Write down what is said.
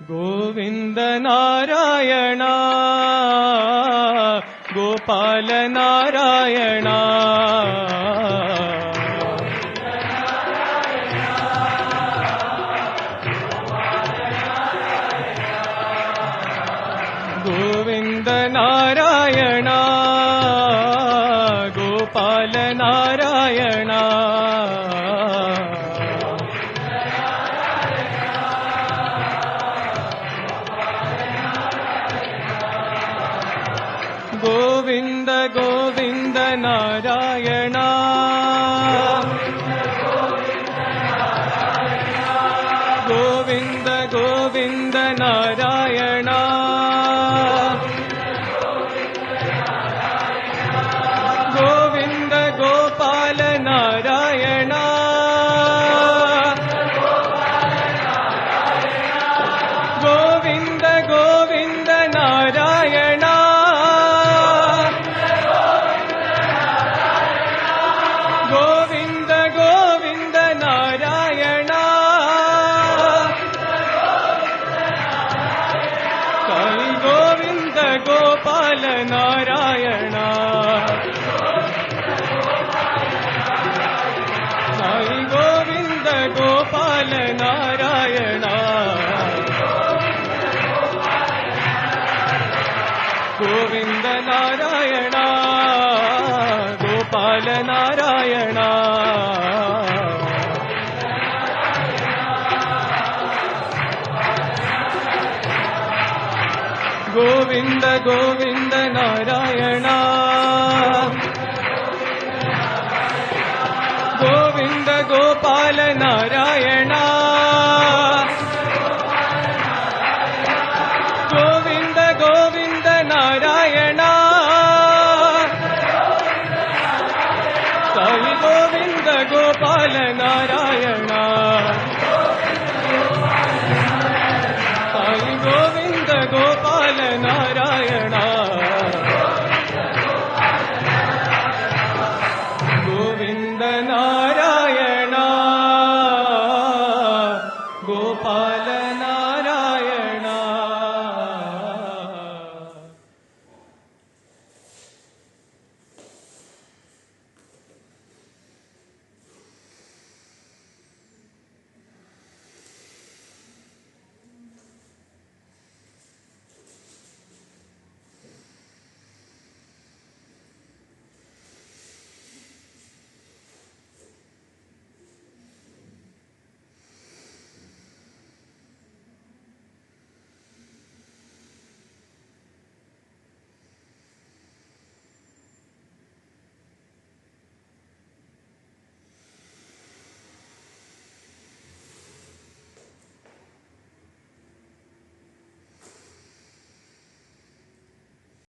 Govinda Narayana Gopala Narayana Govinda Narayana Gopala Narayana Govinda Govinda Narayana Govinda Govinda Narayana Govinda Gopala Narayana Govinda Govinda Narayana Govinda Govinda Narayana Sai Govinda Gopala Narayana Sai Govinda Gopala Narayana Govinda Narayana Gopala Narayana Govinda Govinda Narayana Govinda Gopala Narayana Govinda Govinda Narayana Sai Govinda Gopala Narayana Sai Govinda Gopala Narayana Govinda Narayana Gopala